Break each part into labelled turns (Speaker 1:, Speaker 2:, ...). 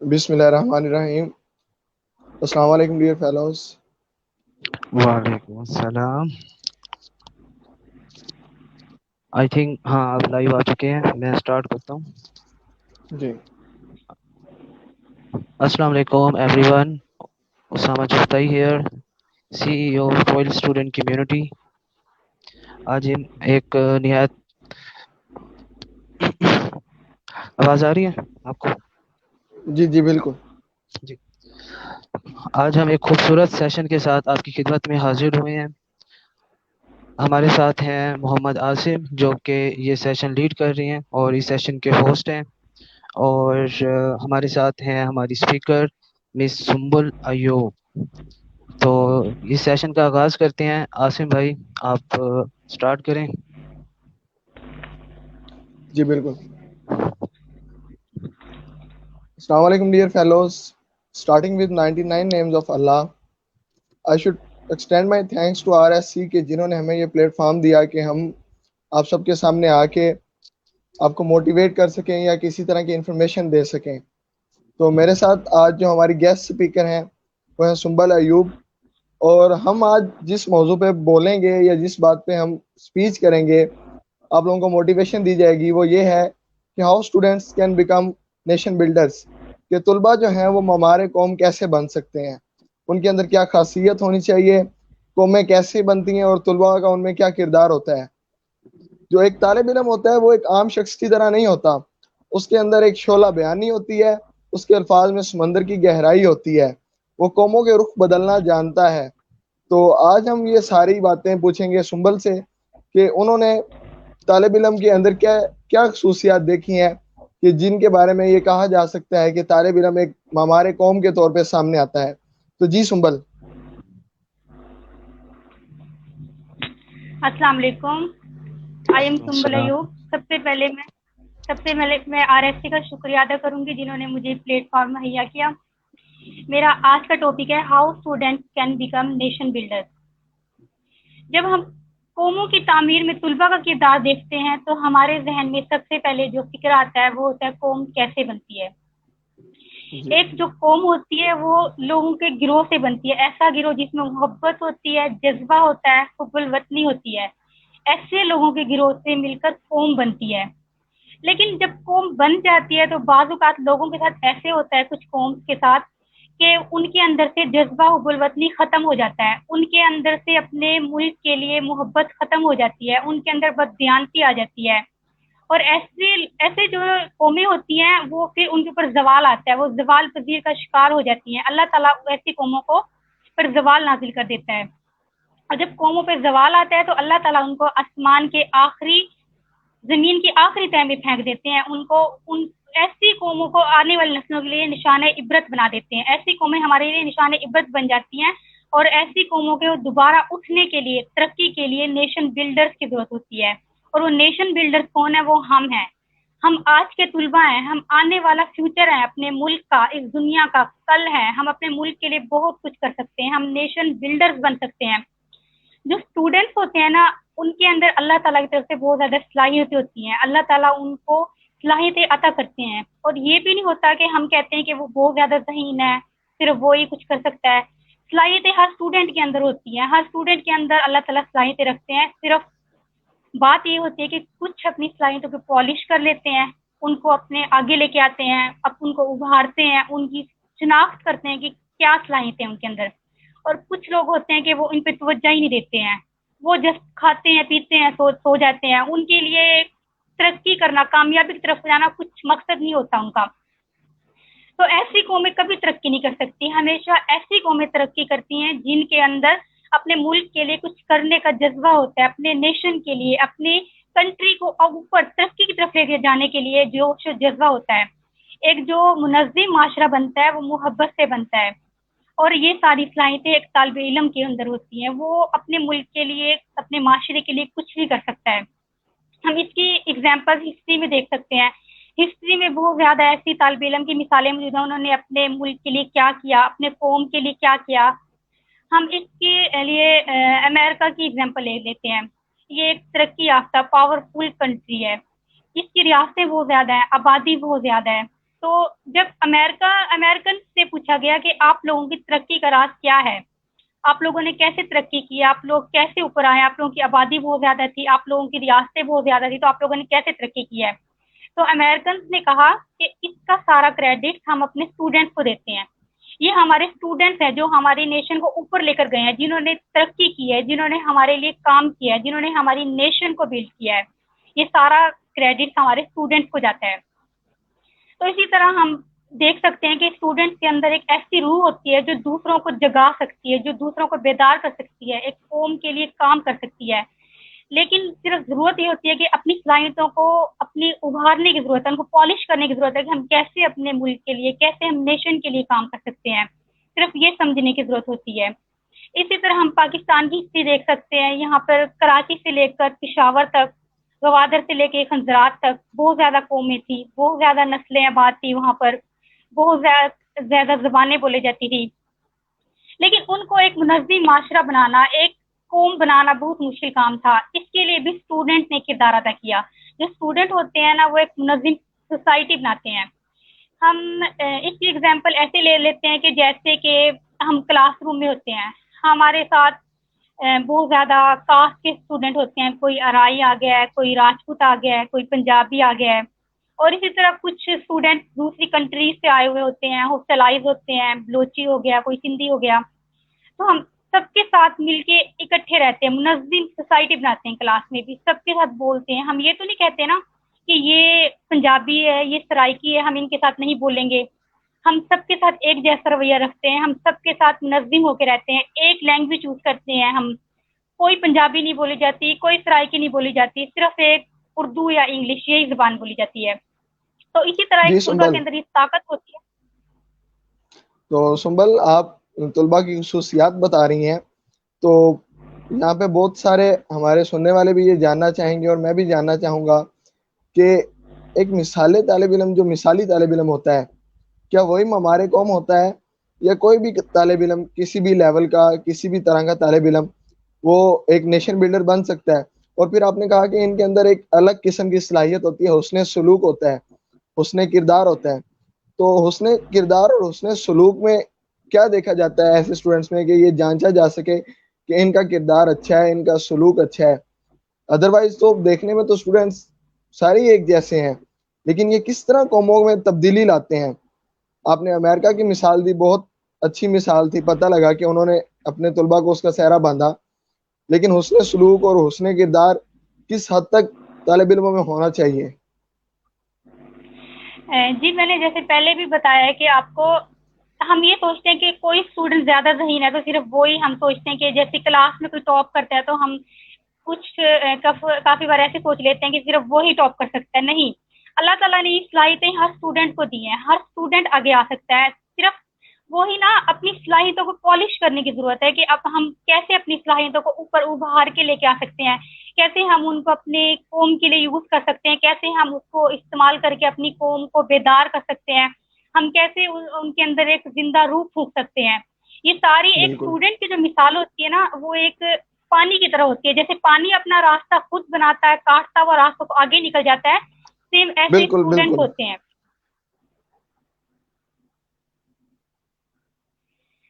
Speaker 1: बिस्मिल्लाहिर्रहमानिर्रहीम। अस्सलाम वालेकुम डियर फेलोज।
Speaker 2: वालेकुम अस्सलाम। आई थिंक हाँ आप लाइव आ चुके हैं, मैं स्टार्ट करता हूँ।
Speaker 1: जी
Speaker 2: अस्सलाम वालेकुम everyone, Usama Chughtai here, CEO of royal student community. आज हम एक निहायत आवाज़ आ रही है आपको?
Speaker 1: जी जी बिल्कुल।
Speaker 2: जी। आज हम एक खूबसूरत सेशन के साथ आपकी खिदमत में हाजिर हुए हैं। हमारे साथ हैं मोहम्मद आसिम, जो कि ये सेशन लीड कर रही हैं और इस सेशन के होस्ट हैं। और हमारे साथ हैं हमारी स्पीकर मिस सुम्बुल अयूब। तो इस सेशन का आगाज़ करते हैं। आसिम भाई, आप स्टार्ट करें।
Speaker 1: जी बिल्कुल। अस्सलाम वालेकुम dear fellows. Starting with 99 names of Allah, I should extend my thanks to RSC के जिन्होंने हमें ये प्लेटफॉर्म दिया कि हम आप सबके सामने आके आपको मोटिवेट कर सकें या किसी तरह की इंफॉर्मेशन दे सकें। तो मेरे साथ आज जो हमारी गेस्ट स्पीकर हैं वो हैं सुम्बल अयूब, और हम आज जिस मौजू पे बोलेंगे या जिस बात पे हम स्पीच करेंगे, आप लोगों को मोटिवेशन दी जाएगी, वो ये है कि how students can become nation builders. कि तुलबा जो हैं वो हमारे कौम कैसे बन सकते हैं, उनके अंदर क्या खासियत होनी चाहिए, कौमें कैसे बनती हैं और तुलबा का उनमें क्या किरदार होता है। जो एक तालिब इल्म होता है वो एक आम शख्स की तरह नहीं होता, उसके अंदर एक शोला बयानी होती है, उसके अल्फाज में समंदर की गहराई होती है, वो कौमों के रुख बदलना जानता है। तो आज हम ये सारी बातें पूछेंगे सुंबल से कि उन्होंने तालिब इल्म के अंदर क्या क्या खसूसियात देखी हैं कि जिनके बारे में ये कहा जा सकता है कि तालिब इल्म एक हमारे कौम के तौर पे सामने आता है। तो जी सुंबल।
Speaker 3: अस्सलाम वालेकुम, आई एम सुम्बुल
Speaker 2: सलाम।
Speaker 3: अयूब। सबसे पहले मैं आरएससी का शुक्रिया अदा करूंगी जिन्होंने मुझे प्लेटफॉर्म मुहैया किया। मेरा आज का टॉपिक है how students can become nation builders. जब हम कौमों की तामीर में तुलबा का किरदार देखते हैं तो हमारे जहन में सबसे पहले जो फिक्र आता है वो होता है कौम कैसे बनती है।
Speaker 1: जी
Speaker 3: एक जो कौम होती है वो लोगों के गिरोह से बनती है, ऐसा गिरोह जिसमें मोहब्बत होती है, जज्बा होता है, हुब्बुल वतनी होती है। ऐसे लोगों के गिरोह से मिलकर कौम बनती है। लेकिन जब कौम बन जाती है तो बाज़-औक़ात लोगों के साथ ऐसे होता है कुछ कौम के साथ कि उनके अंदर से जज्बा हुब्बुल वतनी ख़त्म हो जाता है, उनके अंदर से अपने मुल्क के लिए मोहब्बत ख़त्म हो जाती है, उनके अंदर बददियानती आ जाती है। और ऐसे ऐसे जो कौमें होती हैं वो फिर उनके ऊपर ज़वाल आता है, वो ज़वाल पज़ीर का शिकार हो जाती हैं। अल्लाह ताला ऐसी कौमों को पर ज़वाल नाज़िल कर देता है। और जब कौमों पे ज़वाल आता है तो अल्लाह ताला उनको आसमान के आखिरी ज़मीन की आखिरी तह में फेंक देते हैं। उनको उन ऐसी कौमों को आने वाली नस्लों के लिए निशान इबरत बना देते हैं। ऐसी कौमें हमारे लिए निशान इबरत बन जाती हैं और ऐसी कौमों के दोबारा उठने के लिए, तरक्की के लिए नेशन बिल्डर्स की ज़रूरत होती है। और वो नेशन बिल्डर्स कौन है? वो हम हैं। हम आज के तुलबा हैं, हम आने वाला फ्यूचर हैं अपने मुल्क का, इस दुनिया का कल है। हम अपने मुल्क के लिए बहुत कुछ कर सकते हैं, हम नेशन बिल्डर्स बन सकते हैं। जो स्टूडेंट्स होते हैं ना, उनके अंदर अल्लाह ताला की तरफ से बहुत ज़्यादा सलाहियतें होती हैं। अल्लाह ताला उनको सलाहियतें अता करते हैं और ये भी नहीं होता कि हम कहते हैं कि वो बहुत ज़्यादा ज़हीन है, सिर्फ वो ही कुछ कर सकता है। सलाहियतें हर स्टूडेंट के अंदर होती हैं, हर स्टूडेंट के अंदर अल्लाह ताला सलाहियतें रखते हैं। सिर्फ बात ये होती है कि कुछ अपनी सलाहियतों को पॉलिश कर लेते हैं, उनको अपने आगे लेके आते हैं, उनको उभारते हैं, उनकी शिनाख्त करते हैं कि क्या सलाहियतें हैं उनके अंदर। और कुछ लोग होते हैं कि वो इन पे तवज्जो ही नहीं देते हैं, वो जस्ट खाते हैं, पीते हैं, सो जाते हैं। उनके लिए तरक्की करना, कामयाबी की तरफ जाना कुछ मकसद नहीं होता उनका। तो ऐसी कौमें कभी तरक्की नहीं कर सकती। हमेशा ऐसी कौमें तरक्की करती हैं जिनके अंदर अपने मुल्क के लिए कुछ करने का जज्बा होता है, अपने नेशन के लिए, अपनी कंट्री को ऊपर तरक्की की तरफ लेके जाने के लिए जोश और जज्बा होता है। एक जो मुनज़्ज़िम माशरा बनता है वो मोहब्बत से बनता है। और ये सारी सलाहियतें एक तालिब इल्म के अंदर होती हैं। वो अपने मुल्क के लिए, अपने माशरे के लिए कुछ भी कर सकता है। हम इसकी एग्जाम्पल हिस्ट्री में देख सकते हैं। हिस्ट्री में बहुत ज़्यादा ऐसी तालिब इल्म की मिसालें मौजूद हैं, उन्होंने अपने मुल्क के लिए क्या किया, अपने कौम के लिए क्या किया। ہم اس کے لیے امریکہ کی اگزامپل لے لیتے ہیں. یہ ایک ترقی یافتہ پاورفل کنٹری ہے. اس کی ریاستیں بہت زیادہ ہیں, آبادی بہت زیادہ ہے. تو جب امریکن سے پوچھا گیا کہ آپ لوگوں کی ترقی کا راز کیا ہے, آپ لوگوں نے کیسے ترقی کی, آپ لوگ کیسے اوپر آئے, آپ لوگوں کی آبادی بہت زیادہ تھی, آپ لوگوں کی ریاستیں بہت زیادہ تھی, تو آپ لوگوں نے کیسے ترقی کی ہے؟ تو امریکنز نے کہا کہ اس کا سارا کریڈٹ ہم اپنے اسٹوڈنٹس کو دیتے ہیں. یہ ہمارے اسٹوڈنٹس ہیں جو ہماری نیشن کو اوپر لے کر گئے ہیں, جنہوں نے ترقی کی ہے, جنہوں نے ہمارے لیے کام کیا ہے, جنہوں نے ہماری نیشن کو بلڈ کیا ہے. یہ سارا کریڈٹ ہمارے اسٹوڈنٹس کو جاتا ہے. تو اسی طرح ہم دیکھ سکتے ہیں کہ اسٹوڈنٹس کے اندر ایک ایسی روح ہوتی ہے جو دوسروں کو جگا سکتی ہے, جو دوسروں کو بیدار کر سکتی ہے, ایک قوم کے لیے کام کر سکتی ہے. لیکن صرف ضرورت یہ ہوتی ہے کہ اپنی صلاحیتوں کو اپنی ابھارنے کی ضرورت ہے, ان کو پالش کرنے کی ضرورت ہے کہ ہم کیسے اپنے ملک کے لیے, کیسے ہم نیشن کے لیے کام کر سکتے ہیں. صرف یہ سمجھنے کی ضرورت ہوتی ہے. اسی طرح ہم پاکستان کی ہسٹری دیکھ سکتے ہیں. یہاں پر کراچی سے لے کر پشاور تک, گوادر سے لے کے خنزرات تک بہت زیادہ قومیں تھیں, بہت زیادہ نسلیں آباد تھی وہاں پر, بہت زیادہ زبانیں بولی جاتی تھی. لیکن ان کو ایک منظم معاشرہ بنانا, ایک قوم بنانا بہت مشکل کام تھا. اس کے لیے بھی اسٹوڈنٹ نے کردار ادا کیا. جو اسٹوڈنٹ ہوتے ہیں نا, وہ ایک منظم سوسائٹی بناتے ہیں. ہم اس کی ایگزامپل ایسے لے لیتے ہیں کہ جیسے کہ ہم کلاس روم میں ہوتے ہیں, ہمارے ساتھ بہت زیادہ کاسٹ کے اسٹوڈنٹ ہوتے ہیں. کوئی ارائی آ گیا ہے, کوئی راجپوت آ گیا ہے, کوئی پنجابی آ گیا ہے, اور اسی طرح کچھ اسٹوڈنٹ دوسری کنٹریز سے آئے ہوئے ہوتے ہیں, ہوسٹلائز ہوتے ہیں, بلوچی ہو گیا, کوئی سندھی ہو گیا. تو ہم سب کے ساتھ مل کے اکٹھے رہتے ہیں, منظم سوسائٹی بناتے ہیں. کلاس میں بھی سب کے ساتھ بولتے ہیں. ہم یہ تو نہیں کہتے نا کہ یہ پنجابی ہے, یہ سرائکی ہے, ہم ان کے ساتھ نہیں بولیں گے. ہم سب کے ساتھ ایک جیسا رویہ رکھتے ہیں, ہم سب کے ساتھ منظم ہو کے رہتے ہیں. ایک لینگویج چوز کرتے ہیں ہم, کوئی پنجابی نہیں بولی جاتی, کوئی سرائکی نہیں بولی جاتی, صرف ایک اردو یا انگلش یہی زبان بولی جاتی ہے. تو اسی طرح
Speaker 1: جی
Speaker 3: ایک طلباء کے
Speaker 1: سنبل،
Speaker 3: اندر یہ طاقت ہوتی ہے.
Speaker 1: تو سنبل آپ طلباء کی خصوصیات بتا رہی ہیں, تو یہاں پہ بہت سارے ہمارے سننے والے بھی یہ جاننا چاہیں گے اور میں بھی جاننا چاہوں گا کہ ایک مثالی طالب علم, جو مثالی طالب علم ہوتا ہے, کیا وہی ہمارے قوم ہوتا ہے, یا کوئی بھی طالب علم کسی بھی لیول کا, کسی بھی طرح کا طالب علم وہ ایک نیشن بلڈر بن سکتا ہے؟ اور پھر آپ نے کہا کہ ان کے اندر ایک الگ قسم کی صلاحیت ہوتی ہے, حسن سلوک ہوتا ہے, حسن کردار ہوتا ہے. تو حسن کردار اور حسن سلوک میں کیا دیکھا جاتا ہے ایسے اسٹوڈنٹس میں کہ یہ جانچا جا سکے کہ ان کا کردار اچھا ہے, ان کا سلوک اچھا ہے؟ ادروائز تو دیکھنے میں تو اسٹوڈنٹس سارے ایک جیسے ہیں, لیکن یہ کس طرح قوموں میں تبدیلی لاتے ہیں؟ آپ نے امریکہ کی مثال دی, بہت اچھی مثال تھی, پتہ لگا کہ انہوں نے اپنے طلباء کو اس کا سہرا باندھا. لیکن حسن سلوک اور حسن کردار کس حد تک طالب علموں میں ہونا چاہیے؟
Speaker 3: جی میں نے جیسے پہلے بھی بتایا ہے کہ آپ کو, ہم یہ سوچتے ہیں کہ کوئی اسٹوڈنٹ زیادہ ذہین ہے تو صرف وہی, ہم سوچتے ہیں کہ جیسے کلاس میں کوئی ٹاپ کرتا ہے تو ہم کچھ کافی بار ایسے سوچ لیتے ہیں کہ صرف وہی ٹاپ کر سکتا ہے. نہیں, اللہ تعالیٰ نے یہ صلاحیتیں ہر اسٹوڈنٹ کو دی ہیں, ہر اسٹوڈنٹ آگے آ سکتا ہے. صرف وہی نا اپنی صلاحیتوں کو پالش کرنے کی ضرورت ہے کہ اب ہم کیسے اپنی صلاحیتوں کو اوپر ابھار کے لے کے آ سکتے ہیں, کیسے ہم ان کو اپنے قوم کے لیے یوز کر سکتے ہیں, کیسے ہم اس کو استعمال کر کے اپنی قوم کو بیدار کر سکتے ہیں, ہم کیسے ان کے اندر ایک زندہ روح پھونک سکتے ہیں. یہ ساری ایک
Speaker 1: بالکل
Speaker 3: اسٹوڈنٹ کی جو مثال ہوتی ہے نا, وہ ایک پانی کی طرح ہوتی ہے. جیسے پانی اپنا راستہ خود بناتا ہے, کاٹتا ہوا راستہ کو آگے نکل جاتا ہے, سیم ایسے
Speaker 1: بالکل
Speaker 3: اسٹوڈنٹ
Speaker 1: بالکل
Speaker 3: ہوتے ہیں.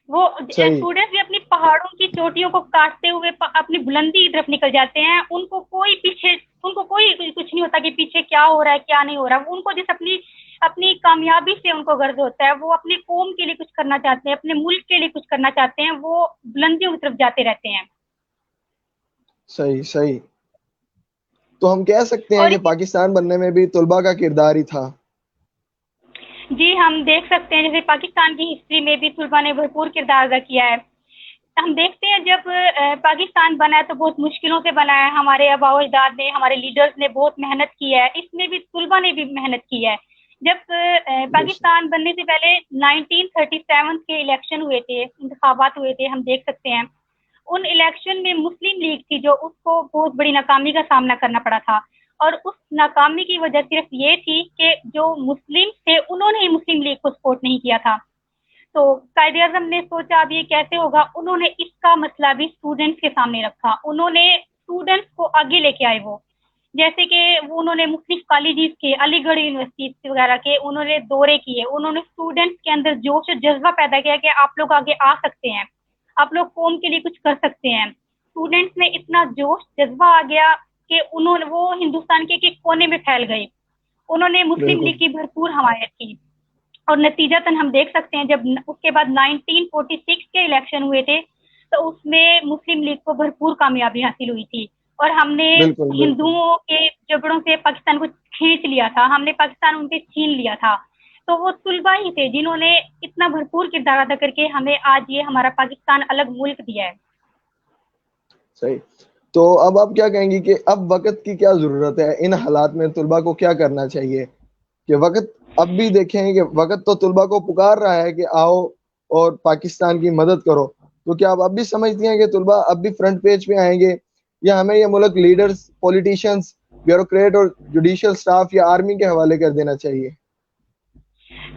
Speaker 3: وہ
Speaker 1: صحیح.
Speaker 3: اسٹوڈنٹ بھی اپنی پہاڑوں کی چوٹیوں کو کاٹتے ہوئے اپنی بلندی کی طرف نکل جاتے ہیں. ان کو کوئی کچھ نہیں ہوتا کہ پیچھے کیا ہو رہا ہے, کیا نہیں ہو رہا. ان کو جس اپنی کامیابی سے ان کو غرض ہوتا ہے, وہ اپنی قوم کے لیے کچھ کرنا چاہتے ہیں, اپنے ملک کے لیے کچھ کرنا چاہتے ہیں, وہ بلندیوں کی طرف جاتے رہتے ہیں.
Speaker 1: صحیح صحیح. تو ہم کہہ سکتے ہیں
Speaker 3: اور
Speaker 1: کہ پاکستان بننے میں بھی طلباء کا کردار ہی تھا.
Speaker 3: جی ہم دیکھ سکتے ہیں جیسے پاکستان کی ہسٹری میں بھی طلباء نے بھرپور کردار ادا کیا ہے. ہم دیکھتے ہیں جب پاکستان بنا ہے تو بہت مشکلوں سے بنا ہے. ہمارے آباء و اجداد نے, ہمارے لیڈرز نے بہت محنت کی ہے. اس میں بھی طلباء نے بھی محنت کی ہے. جب پاکستان بننے سے پہلے 1937 کے الیکشن ہوئے تھے, انتخابات ہوئے تھے, ہم دیکھ سکتے ہیں ان الیکشن میں مسلم لیگ تھی جو اس کو بہت بڑی ناکامی کا سامنا کرنا پڑا تھا. اور اس ناکامی کی وجہ صرف یہ تھی کہ جو مسلم تھے انہوں نے مسلم لیگ کو سپورٹ نہیں کیا تھا. तो कायदे आजम ने सोचा अब ये कैसे होगा, उन्होंने इसका मसला भी स्टूडेंट्स के सामने रखा, उन्होंने स्टूडेंट्स को आगे लेके आए। वो जैसे कि वो उन्होंने मुख्तलिफ कॉलेजेस के, अलीगढ़ यूनिवर्सिटी वगैरह के उन्होंने दौरे किए, उन्होंने स्टूडेंट्स के अंदर जोश और जज्बा पैदा किया कि आप लोग आगे आ सकते हैं, आप लोग कौम के लिए कुछ कर सकते हैं। स्टूडेंट्स में इतना जोश जज्बा आ गया कि उन्होंने वो हिंदुस्तान के एक कोने में फैल गए, उन्होंने मुस्लिम लीग की भरपूर हमायत की। और नतीजतन हम देख सकते हैं जब उसके बाद 1946 के इलेक्शन हुए थे तो उसमें मुस्लिम लीग को भरपूर कामयाबी हासिल हुई थी और हमने हिंदुओं के जबड़ों से पाकिस्तान को खींच लिया था, हमने पाकिस्तान उनसे छीन लिया था। तो वो तुलबा ही थे जिन्होंने इतना भरपूर किरदार अदा करके हमें आज ये हमारा पाकिस्तान अलग मुल्क दिया है।
Speaker 1: सही। तो अब आप क्या कहेंगी कि अब वक्त की क्या जरूरत है, इन हालात में तुलबा को क्या करना चाहिए? कि वक्त अब भी देखें कि वक्त तो तुलबा को पुकार रहा है कि आओ और पाकिस्तान की मदद करो, तो क्या आप अब भी समझती हैं कि तुलबा अब भी फ्रंट पेज पे आएंगे, या हमें ये मुल्क लीडर्स, पॉलिटिशियंस, ब्यूरोक्रेट और जुडिशियल स्टाफ या आर्मी के हवाले कर देना चाहिए?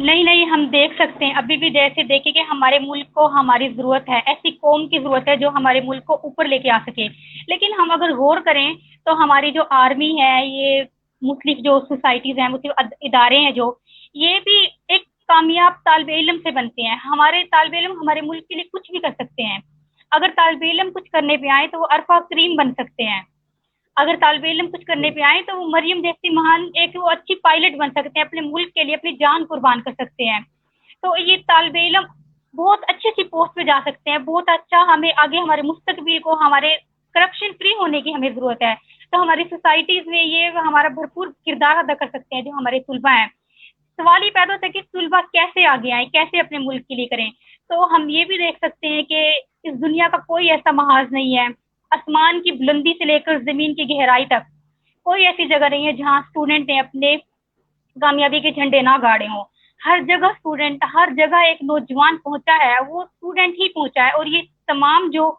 Speaker 3: नहीं, हम देख सकते हैं अभी भी, जैसे देखें कि हमारे मुल्क को हमारी ज़रूरत है, ऐसी कौम की ज़रूरत है जो हमारे मुल्क को ऊपर लेके आ सके। लेकिन हम अगर गौर करें तो हमारी जो आर्मी है, ये मुख्तलिफ जो सोसाइटीज़ हैं, मुख्तलिफ इदारे हैं, जो ये भी एक कामयाब तालिब इल्म से बनते हैं। हमारे तालिब इल्म हमारे मुल्क के लिए कुछ भी कर सकते हैं। अगर तालिब इल्म कुछ करने पे आए तो वो अरफा करीम बन सकते हैं, अगर तालिब इल्म कुछ करने पे आए तो वो मरियम जैसी महान एक वो अच्छी पायलट बन सकते हैं, अपने मुल्क के लिए अपनी जान कुर्बान कर सकते हैं। तो ये तालिब इल्म बहुत अच्छी अच्छी पोस्ट पे जा सकते हैं, बहुत अच्छा हमें आगे हमारे मुस्तकबिल को, हमारे करप्शन फ्री होने की हमें ज़रूरत है। तो हमारी सोसाइटीज़ में ये हमारा भरपूर किरदार अदा कर सकते हैं जो हमारे तुलबा हैं। सवाल ही पैदा होता है कि तुलबा कैसे आगे आए, कैसे अपने मुल्क के लिए करें। तो हम ये भी देख सकते हैं कि इस दुनिया का कोई ऐसा महाज नहीं है, आसमान की बुलंदी से लेकर ज़मीन की गहराई तक कोई ऐसी जगह नहीं है जहाँ स्टूडेंट ने अपने कामयाबी के झंडे ना गाड़े हों। हर जगह स्टूडेंट, हर जगह एक नौजवान पहुंचा है, वो स्टूडेंट ही पहुंचा है। और ये तमाम जो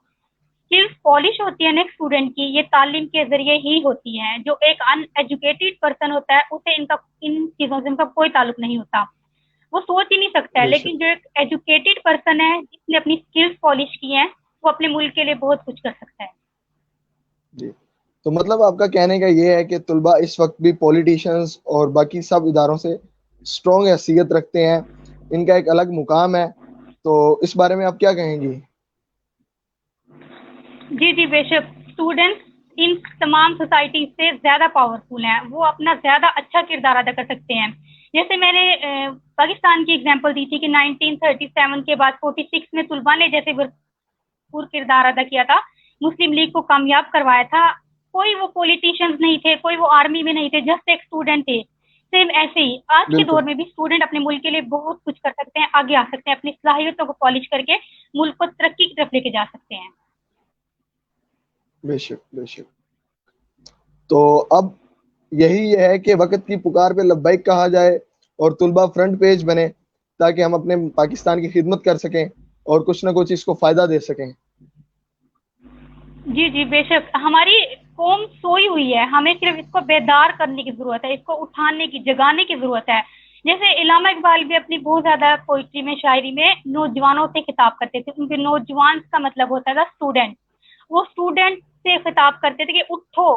Speaker 3: स्किल्स पॉलिश होती है ना एक स्टूडेंट की, ये तालीम के जरिए ही होती है। जो एक अनएजुकेटेड पर्सन होता है उसे इन चीज़ों से इनका कोई ताल्लुक नहीं होता, वो सोच ही नहीं सकता है। लेकिन जो एक एजुकेटेड पर्सन है जिसने अपनी स्किल्स पॉलिश की हैं, वो अपने मुल्क के लिए बहुत कुछ कर सकता है।
Speaker 1: जी, तो मतलब आपका कहने का ये है कि तुलबा इस वक्त भी पॉलिटिशियंस और बाकी सब इदारों से स्ट्रॉन्ग हैसियत रखते हैं, इनका एक अलग मुकाम है, तो इस बारे में आप क्या कहेंगी?
Speaker 3: जी बेशक, स्टूडेंट्स इन तमाम सोसाइटी से ज़्यादा पावरफुल हैं, वो अपना ज़्यादा अच्छा किरदार अदा कर सकते हैं। जैसे मैंने पाकिस्तान की एग्जांपल दी थी कि 1937 के बाद 46 में तुलबा ने जैसे भरपूर किरदार अदा किया था, मुस्लिम लीग को कामयाब करवाया था। कोई वो पॉलिटिशियंस नहीं थे, कोई वो आर्मी में नहीं थे, जस्ट एक स्टूडेंट थे। सेम ऐसे ही आज के दौर में भी स्टूडेंट अपने मुल्क के लिए बहुत कुछ कर सकते हैं, आगे आ सकते हैं, अपनी सलाहियतों को पॉलिश करके मुल्क को तरक्की की तरफ लेके जा सकते हैं।
Speaker 1: बेशक बेशक। तो अब यही है कि वक्त की पुकार पे लब्बैक कहा जाए और तुलबा फ्रंट पेज बने, ताकि हम अपने पाकिस्तान की खिदमत कर सकें और कुछ ना कुछ इसको फायदा दे सकें।
Speaker 3: जी बेशक, हमारी कौम सोई हुई है, हमें सिर्फ इसको बेदार करने की जरूरत है, इसको उठाने की, जगाने की जरूरत है। जैसे इलामा इकबाल भी अपनी बहुत ज्यादा पोइट्री में, शायरी में नौजवानों से खिताब करते थे। उनके नौजवान का मतलब होता था स्टूडेंट। वो स्टूडेंट से खिताब करते थे कि उठो,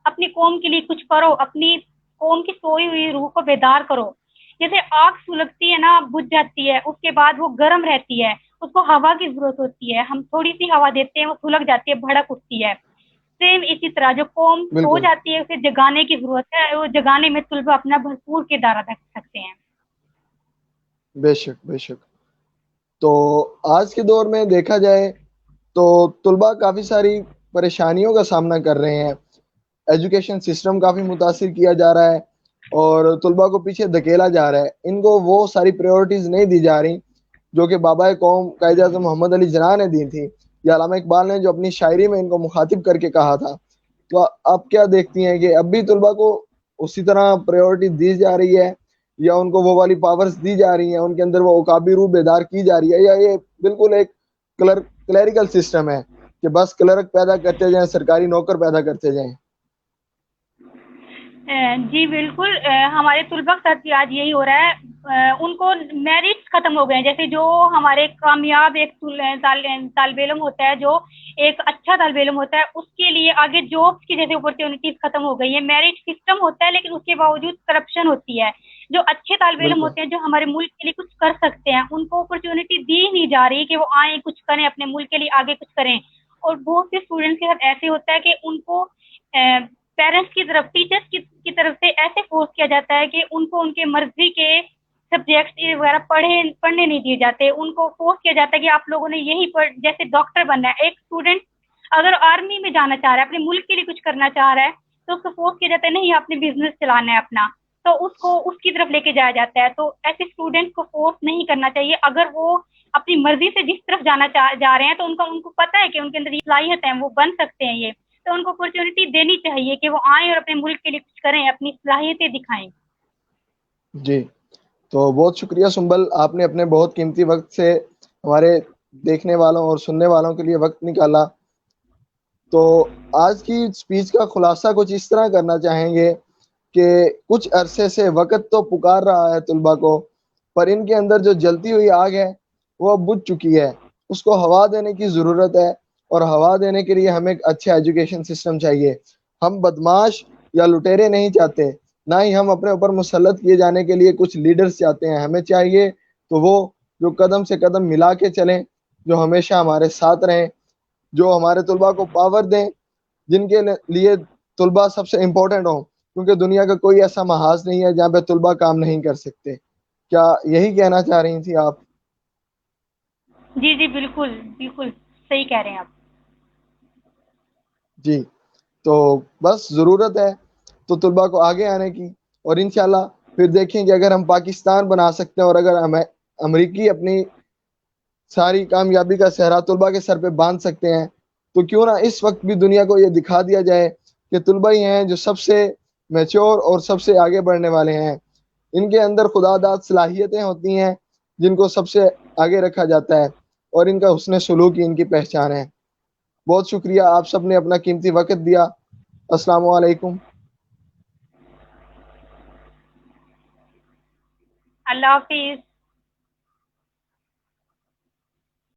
Speaker 3: अपनी कौम के लिए कुछ करो, अपनी कौम की सोई हुई रूह को बेदार करो। जैसे आग सुलगती है ना, बुझ जाती है, उसके बाद वो गर्म रहती है, उसको हवा की जरूरत होती है, हम थोड़ी सी हवा देते हैं, वो सुलग जाती है, भड़क उठती है। सेम इसी तरह जो कौम सो जाती है उसे जगाने की जरूरत है, वो जगाने में तुलबा अपना भरपूर किरदार अदा कर सकते हैं।
Speaker 1: बेशक बेशक। तो आज के दौर में देखा जाए तो तुलबा काफ़ी सारी परेशानियों का सामना कर रहे हैं, एजुकेशन सिस्टम काफ़ी मुतासिर किया जा रहा है और तुलबा को पीछे धकेला जा रहा है। इनको वो सारी प्रायोरिटीज़ नहीं दी जा रही जो कि बाबा कौम कायदे आज़म मोहम्मद अली जिन्ना ने दी थी, या अल्लामा इकबाल ने जो अपनी शायरी में इनको मुखातिब करके कहा था। तो आप क्या देखती हैं कि अब भी तुलबा को उसी तरह प्रायोरिटी दी जा रही है, या उनको वो वाली पावर्स दी जा रही हैं, उनके अंदर वो औकाबी रूह बेदार की जा रही है, या ये बिल्कुल एक क्लरिकल सिस्टम है कि बस क्लर्क पैदा करते जाएं, सरकारी नौकर पैदा करते जाएं?
Speaker 3: جی بالکل، ہمارے طلباء کے ساتھ بھی آج یہی ہو رہا ہے، ان کو میرٹس ختم ہو گئے ہیں. جیسے جو ہمارے کامیاب ایک طالب علم ہوتا ہے، جو ایک اچھا طالب علم ہوتا ہے، اس کے لیے آگے جابس کی جیسے اپرچونیٹیز ختم ہو گئی ہیں. میرٹ سسٹم ہوتا ہے لیکن اس کے باوجود کرپشن ہوتی ہے. جو اچھے طالب علم
Speaker 1: بالکل
Speaker 3: ہوتے ہیں، جو ہمارے ملک کے لیے کچھ کر سکتے ہیں، ان کو اپرچونیٹی دی نہیں جا رہی کہ وہ آئیں کچھ کریں، اپنے ملک کے لیے آگے کچھ کریں. اور بہت سے اسٹوڈنٹس کے ساتھ ایسے ہوتا ہے کہ ان کو پیرنٹس کی طرف، ٹیچرس کی طرف سے ایسے فورس کیا جاتا ہے کہ ان کو ان کے مرضی کے سبجیکٹس وغیرہ پڑھنے نہیں دیے جاتے. ان کو فورس کیا جاتا ہے کہ آپ لوگوں نے یہی جیسے ڈاکٹر بننا ہے. ایک اسٹوڈنٹ اگر آرمی میں جانا چاہ رہا ہے، اپنے ملک کے لیے کچھ کرنا چاہ رہا ہے، تو اس کو فورس کیا جاتا ہے نہیں آپ نے بزنس چلانا ہے اپنا، تو اس کو اس کی طرف لے کے جایا جاتا ہے. تو ایسے اسٹوڈنٹ کو فورس نہیں کرنا چاہیے. اگر وہ اپنی مرضی سے جس طرف جا رہے ہیں تو ان کو پتہ ہے کہ ان کے اندر یہ صلاحیت ہے، وہ بن سکتے ہیں یہ، تو ان کو اپرچونیٹی دینی چاہیے کہ وہ آئیں اور اپنے ملک کے لیے کچھ کریں، اپنی صلاحیتیں دکھائیں.
Speaker 1: جی. تو بہت شکریہ سنبل، آپ نے اپنے بہت قیمتی وقت سے ہمارے دیکھنے والوں اور سننے والوں کے لیے وقت نکالا. تو آج کی اسپیچ کا خلاصہ کچھ اس طرح کرنا چاہیں گے کہ کچھ عرصے سے وقت تو پکار رہا ہے طلباء کو، پر ان کے اندر جو جلتی ہوئی آگ ہے وہ اب بجھ چکی ہے. اس کو ہوا دینے کی ضرورت ہے، اور ہوا دینے کے لیے ہمیں ایک اچھا ایجوکیشن سسٹم چاہیے. ہم بدماش یا لٹیرے نہیں چاہتے، نہ ہی ہم اپنے اوپر مسلط کیے جانے کے لیے کچھ لیڈرز چاہتے ہیں. ہمیں چاہیے تو وہ جو قدم سے قدم ملا کے چلیں، جو ہمیشہ ہمارے ساتھ رہیں، جو ہمارے طلباء کو پاور دیں، جن کے لیے طلباء سب سے امپورٹنٹ ہوں، کیونکہ دنیا کا کوئی ایسا محاذ نہیں ہے جہاں پہ طلباء کام نہیں کر سکتے. کیا یہی کہنا چاہ رہی تھی آپ؟
Speaker 3: جی جی بالکل بالکل صحیح کہہ رہے ہیں آپ.
Speaker 1: جی. تو بس ضرورت ہے تو طلباء کو آگے آنے کی، اور انشاءاللہ پھر دیکھیں کہ اگر ہم پاکستان بنا سکتے ہیں، اور اگر ہمیں امریکی اپنی ساری کامیابی کا صحرا طلباء کے سر پہ باندھ سکتے ہیں، تو کیوں نہ اس وقت بھی دنیا کو یہ دکھا دیا جائے کہ طلباء ہی ہیں جو سب سے میچور اور سب سے آگے بڑھنے والے ہیں. ان کے اندر خدا داد صلاحیتیں ہوتی ہیں جن کو سب سے آگے رکھا جاتا ہے، اور ان کا حسن سلوک ہی ان کی پہچان ہے. بہت شکریہ، آپ سب نے اپنا قیمتی وقت دیا. السلام علیکم.
Speaker 3: اللہ حافظ.